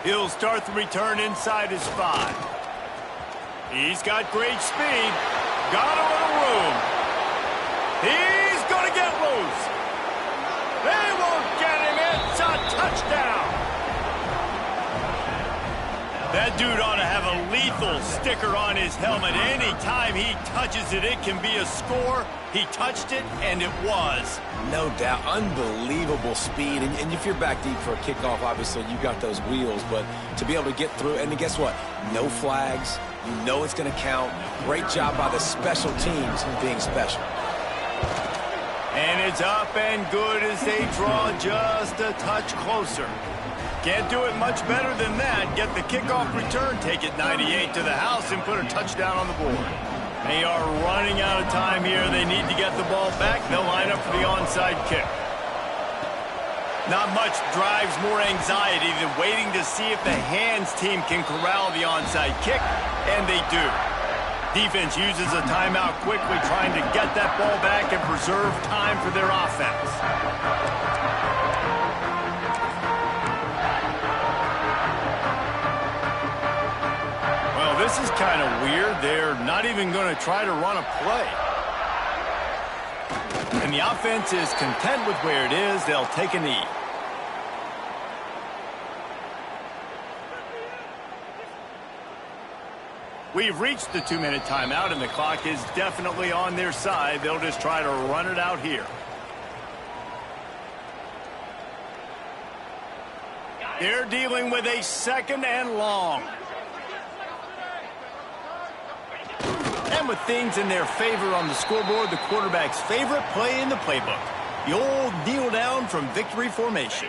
He'll start the return inside his 5. He's got great speed. Got a little room. He's going to get loose. They won't get him. It's a touchdown. That dude ought to have a lethal sticker on his helmet. Anytime he touches it, it can be a score. He touched it, and it was. No doubt. Unbelievable speed. And if you're back deep for a kickoff, obviously you got those wheels. But to be able to get through, and guess what? No flags. You know it's going to count. Great job by the special teams being special. And it's up and good as they draw just a touch closer. Can't do it much better than that. Get the kickoff return, take it 98 to the house, and put a touchdown on the board. They are running out of time here. They need to get the ball back. They'll line up for the onside kick. Not much drives more anxiety than waiting to see if the hands team can corral the onside kick, and they do. Defense uses a timeout quickly, trying to get that ball back and preserve time for their offense. This is kind of weird. They're not even going to try to run a play. And the offense is content with where it is. They'll take a knee. We've reached the 2-minute timeout, and the clock is definitely on their side. They'll just try to run it out here. They're dealing with a 2nd and long. And with things in their favor on the scoreboard, the quarterback's favorite play in the playbook, the old kneel down from victory formation.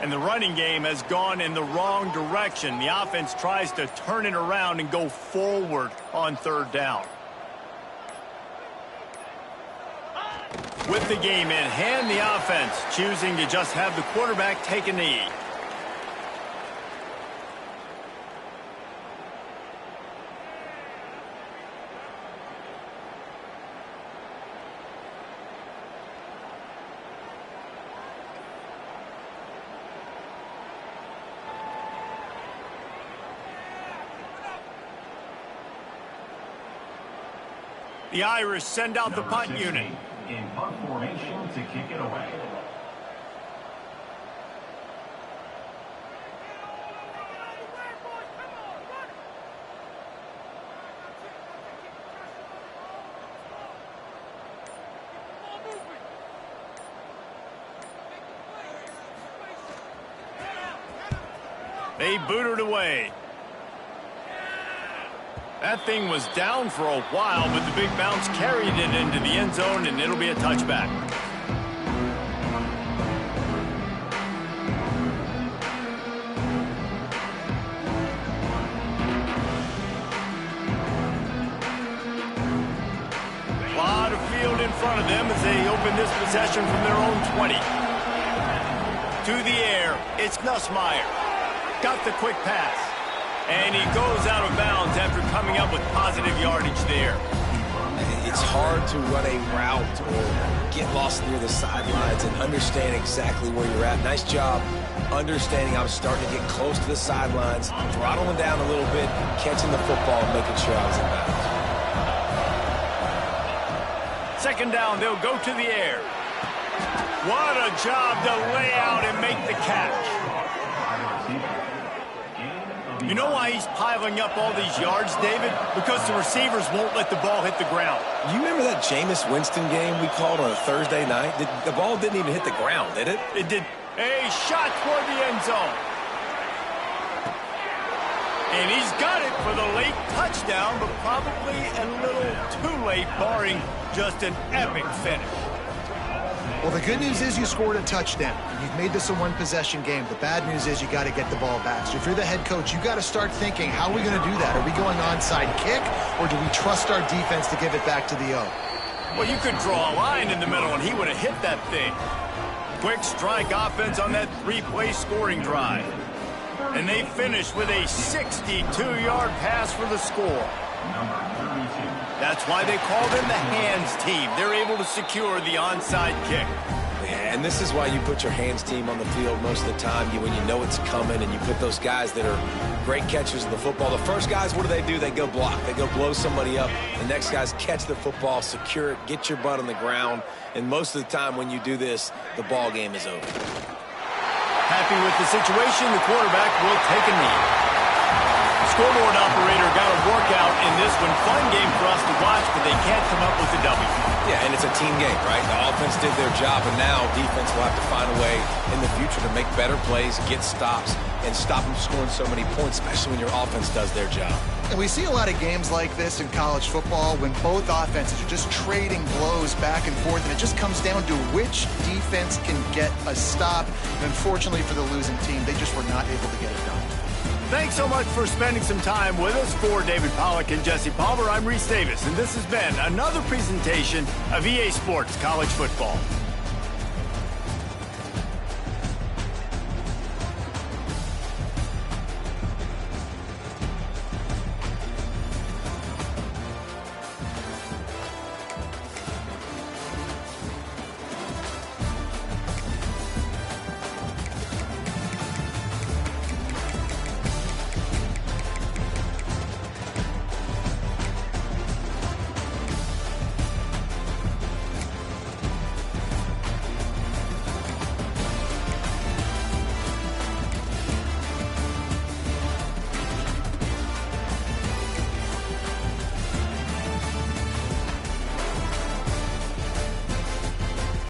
And the running game has gone in the wrong direction. The offense tries to turn it around and go forward on 3rd down. With the game in hand, the offense choosing to just have the quarterback take a knee. The Irish send out the punt unit. In punt formation to kick it away. They booted away. That thing was down for a while, but the big bounce carried it into the end zone, and it'll be a touchback. A lot of field in front of them as they open this possession from their own 20. To the air, it's Nussmeier. Got the quick pass. And he goes out of bounds after coming up with positive yardage there. It's hard to run a route or get lost near the sidelines and understand exactly where you're at. Nice job understanding I was starting to get close to the sidelines, throttling down a little bit, catching the football and making sure I was in bounds. 2nd down, they'll go to the air. What a job to lay out and make the catch. You know why he's piling up all these yards, David? Because the receivers won't let the ball hit the ground. You remember that Jameis Winston game we called on a Thursday night? The ball didn't even hit the ground, did it? It did. A shot toward the end zone. And he's got it for the late touchdown, but probably a little too late, barring just an epic finish. Well, the good news is you scored a touchdown. You've made this a one-possession game. The bad news is you got to get the ball back. So if you're the head coach, you got to start thinking, how are we going to do that? Are we going onside kick, or do we trust our defense to give it back to the O? Well, you could draw a line in the middle, and he would have hit that thing. Quick strike offense on that 3-play scoring drive. And they finish with a 62-yard pass for the score. That's why they call them the hands team. They're able to secure the onside kick. Yeah, and this is why you put your hands team on the field most of the time. When you know it's coming, and you put those guys that are great catchers of the football. The first guys, what do? They go block. They go blow somebody up. The next guys catch the football, secure it, get your butt on the ground. And most of the time when you do this, the ball game is over. Happy with the situation, the quarterback will take a knee. scoreboard operator got a workout in this one. Fun game for us to watch, but they can't come up with a W. Yeah, and it's a team game, right? The offense did their job, and now defense will have to find a way in the future to make better plays, get stops, and stop them scoring so many points, especially when your offense does their job. And we see a lot of games like this in college football when both offenses are just trading blows back and forth, and it just comes down to which defense can get a stop. And unfortunately for the losing team, they just were not able to get it done. Thanks so much for spending some time with us. For David Pollack and Jesse Palmer, I'm Reese Davis, and this has been another presentation of EA Sports College Football.